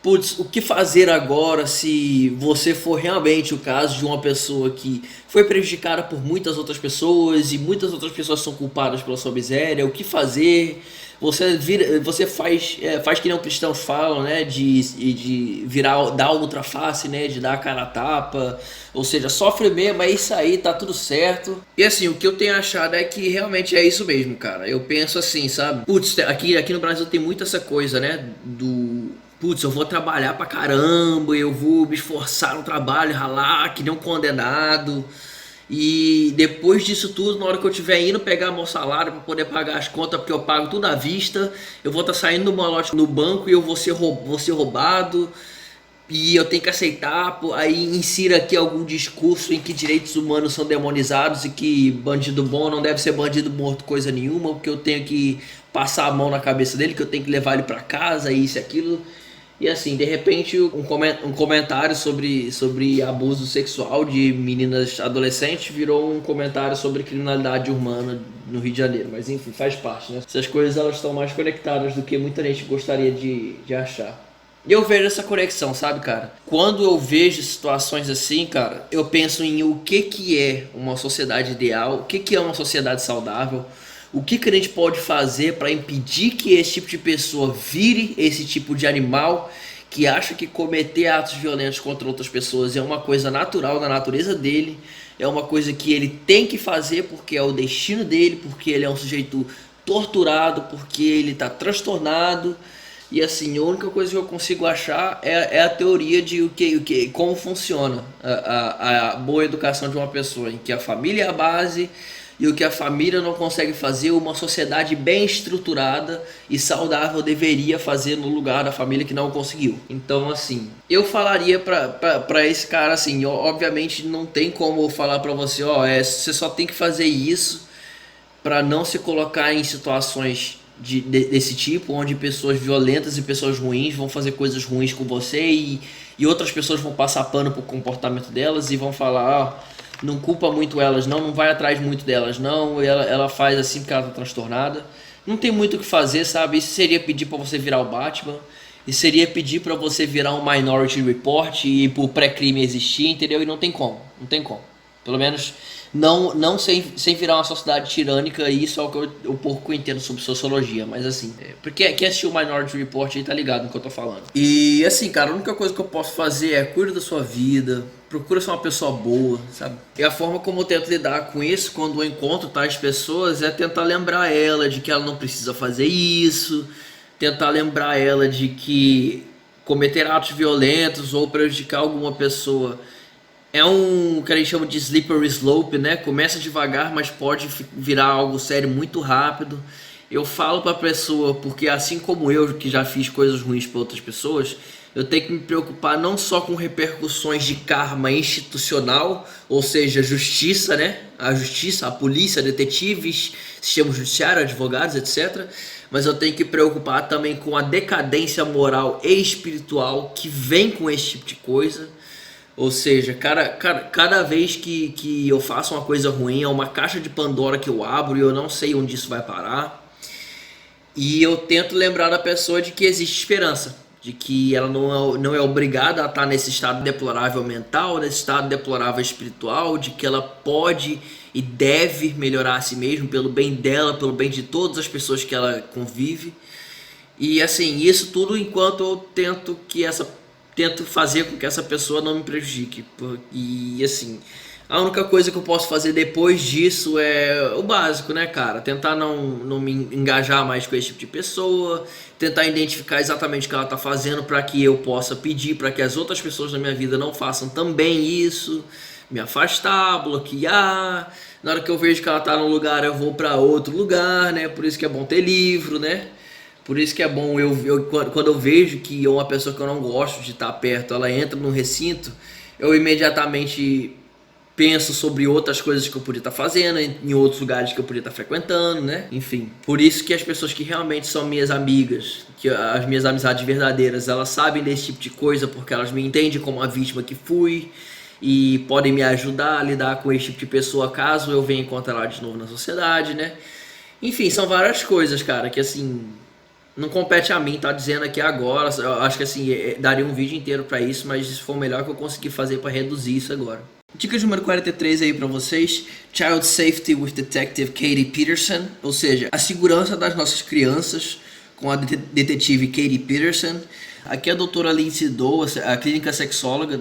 putz, o que fazer agora se você for realmente o caso de uma pessoa que foi prejudicada por muitas outras pessoas e muitas outras pessoas são culpadas pela sua miséria? O que fazer? Você faz que nem os cristãos falam, né, de virar, dar a outra face, né, de dar a cara a tapa, ou seja, sofre mesmo, é isso aí, tá tudo certo. E assim, o que eu tenho achado é que realmente é isso mesmo, cara. Eu penso assim, sabe, putz, aqui no Brasil tem muito essa coisa, né, putz, eu vou trabalhar pra caramba, eu vou me esforçar no trabalho, ralar que nem um condenado. E depois disso tudo, na hora que eu estiver indo pegar meu salário para poder pagar as contas, porque eu pago tudo à vista, eu vou estar saindo do malote no banco e eu vou ser roubado. E eu tenho que aceitar, aí insira aqui algum discurso em que direitos humanos são demonizados e que bandido bom não deve ser bandido morto coisa nenhuma, porque eu tenho que passar a mão na cabeça dele, que eu tenho que levar ele para casa, isso e aquilo. E assim, de repente, um comentário sobre abuso sexual de meninas adolescentes virou um comentário sobre criminalidade urbana no Rio de Janeiro. Mas enfim, faz parte, né? Essas coisas elas estão mais conectadas do que muita gente gostaria de achar. E eu vejo essa conexão, sabe, cara? Quando eu vejo situações assim, cara, eu penso em o que é uma sociedade ideal, o que é uma sociedade saudável, o que a gente pode fazer para impedir que esse tipo de pessoa vire esse tipo de animal que acha que cometer atos violentos contra outras pessoas é uma coisa natural da natureza dele, é uma coisa que ele tem que fazer porque é o destino dele, porque ele é um sujeito torturado, porque ele está transtornado. E assim, a única coisa que eu consigo achar é a teoria de como funciona a boa educação de uma pessoa, em que a família é a base. E o que a família não consegue fazer, uma sociedade bem estruturada e saudável deveria fazer no lugar da família que não conseguiu. Então, assim, eu falaria pra esse cara assim, obviamente não tem como eu falar pra você, você só tem que fazer isso pra não se colocar em situações desse tipo, onde pessoas violentas e pessoas ruins vão fazer coisas ruins com você e outras pessoas vão passar pano pro comportamento delas e vão falar, não culpa muito elas, não vai atrás muito delas, não, ela faz assim porque ela tá transtornada. Não tem muito o que fazer, sabe? Isso seria pedir pra você virar o Batman, isso seria pedir pra você virar um Minority Report e pro pré-crime existir, entendeu? E não tem como. Pelo menos não sem virar uma sociedade tirânica, e isso é o que eu pouco entendo sobre sociologia, mas assim, porque quem assistiu o Minority Report aí tá ligado no que eu tô falando. E assim, cara, a única coisa que eu posso fazer é cuida da sua vida, procura ser uma pessoa boa, sabe? E a forma como eu tento lidar com isso quando eu encontro tais pessoas é tentar lembrar ela de que ela não precisa fazer isso, tentar lembrar ela de que cometer atos violentos ou prejudicar alguma pessoa é um que a gente chama de slippery slope, né? Começa devagar, mas pode virar algo sério muito rápido. Eu falo pra pessoa, porque assim como eu, que já fiz coisas ruins pra outras pessoas, eu tenho que me preocupar não só com repercussões de karma institucional, ou seja, justiça, né? A justiça, a polícia, detetives, sistema judiciário, advogados, etc. Mas eu tenho que preocupar também com a decadência moral e espiritual que vem com esse tipo de coisa. Ou seja, cada vez que eu faço uma coisa ruim, é uma caixa de Pandora que eu abro e eu não sei onde isso vai parar. E eu tento lembrar da pessoa de que existe esperança, de que ela não é obrigada a estar nesse estado deplorável mental, nesse estado deplorável espiritual, de que ela pode e deve melhorar a si mesma pelo bem dela, pelo bem de todas as pessoas que ela convive. E assim, isso tudo enquanto eu tento fazer com que essa pessoa não me prejudique. E assim, a única coisa que eu posso fazer depois disso é o básico, né, cara? Tentar não me engajar mais com esse tipo de pessoa, tentar identificar exatamente o que ela tá fazendo para que eu possa pedir para que as outras pessoas da minha vida não façam também isso, me afastar, bloquear. Na hora que eu vejo que ela tá num lugar, eu vou para outro lugar, né? Por isso que é bom ter livro, né? Por isso que é bom, quando eu vejo que uma pessoa que eu não gosto de estar perto, ela entra num recinto, eu imediatamente penso sobre outras coisas que eu podia estar fazendo, em outros lugares que eu podia estar frequentando, né? Enfim, por isso que as pessoas que realmente são minhas amigas, que as minhas amizades verdadeiras, elas sabem desse tipo de coisa porque elas me entendem como a vítima que fui e podem me ajudar a lidar com esse tipo de pessoa caso eu venha encontrar ela de novo na sociedade, né? Enfim, são várias coisas, cara, que assim... não compete a mim, tá dizendo aqui agora. Eu acho que assim, daria um vídeo inteiro pra isso, mas isso foi o melhor que eu consegui fazer pra reduzir isso agora. Dica número 43 aí pra vocês. Child Safety with Detective Katie Peterson. Ou seja, a segurança das nossas crianças com a detetive Katie Peterson. Aqui a doutora Lindsay Doe, a clínica sexóloga,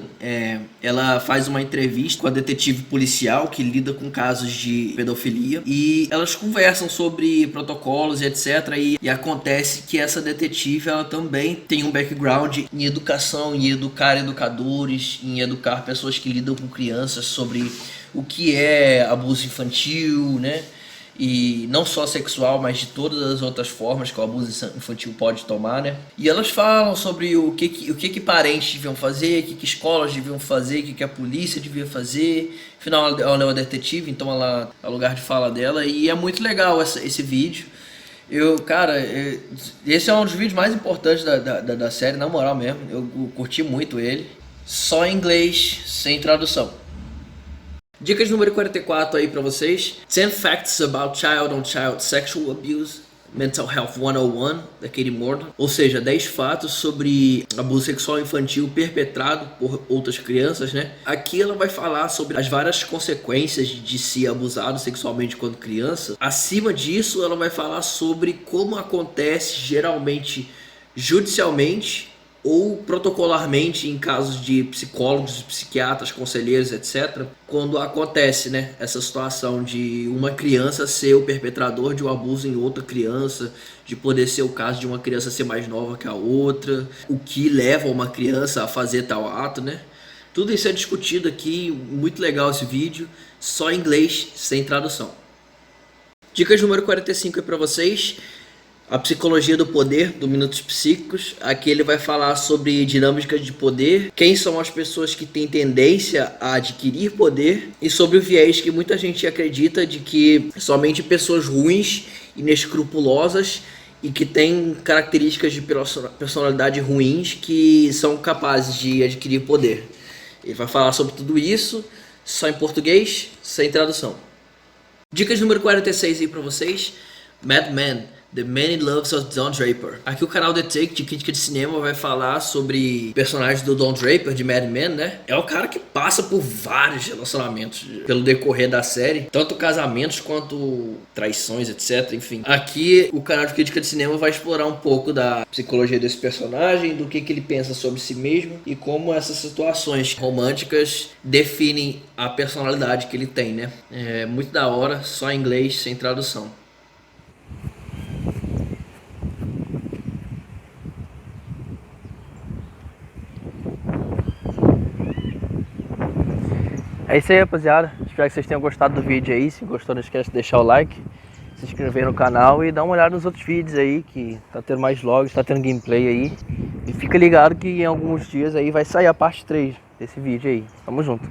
ela faz uma entrevista com a detetive policial que lida com casos de pedofilia e elas conversam sobre protocolos e etc. E acontece que essa detetive, ela também tem um background em educação, em educar educadores, em educar pessoas que lidam com crianças sobre o que é abuso infantil, né? E não só sexual, mas de todas as outras formas que o abuso infantil pode tomar, né? E elas falam sobre o que parentes deviam fazer, o que escolas deviam fazer, o que a polícia devia fazer. Afinal, ela é uma detetive, então ela é o lugar de fala dela. E é muito legal esse vídeo. Esse é um dos vídeos mais importantes da série, na moral mesmo. Eu curti muito ele. Só em inglês, sem tradução. Dicas número 44 aí pra vocês. 10 Facts About Child on Child Sexual Abuse, Mental Health 101, da Katie Morton. Ou seja, 10 fatos sobre abuso sexual infantil perpetrado por outras crianças, né? Aqui ela vai falar sobre as várias consequências de ser abusado sexualmente quando criança. Acima disso, ela vai falar sobre como acontece geralmente judicialmente ou protocolarmente em casos de psicólogos, psiquiatras, conselheiros, etc. Quando acontece, né, essa situação de uma criança ser o perpetrador de um abuso em outra criança, de poder ser o caso de uma criança ser mais nova que a outra, o que leva uma criança a fazer tal ato, né? Tudo isso é discutido aqui, muito legal esse vídeo, só em inglês, sem tradução. Dicas número 45 é para vocês. A psicologia do poder, do Minutos Psíquicos. Aqui ele vai falar sobre dinâmicas de poder, quem são as pessoas que têm tendência a adquirir poder e sobre o viés que muita gente acredita de que somente pessoas ruins, inescrupulosas e que têm características de personalidade ruins que são capazes de adquirir poder. Ele vai falar sobre tudo isso, só em português, sem tradução. Dicas número 46 aí pra vocês. Mad Men, The Many Loves of Don Draper. Aqui o canal The Take, de crítica de cinema, vai falar sobre o personagem do Don Draper, de Mad Men, né? É o cara que passa por vários relacionamentos pelo decorrer da série. Tanto casamentos quanto traições, etc. Enfim. Aqui o canal de crítica de cinema vai explorar um pouco da psicologia desse personagem, do que ele pensa sobre si mesmo e como essas situações românticas definem a personalidade que ele tem, né? É muito da hora, só em inglês, sem tradução. É isso aí, rapaziada. Espero que vocês tenham gostado do vídeo aí. Se gostou, não esquece de deixar o like, se inscrever no canal e dar uma olhada nos outros vídeos aí, que tá tendo mais vlogs, tá tendo gameplay aí. E fica ligado que em alguns dias aí vai sair a parte 3 desse vídeo aí. Tamo junto.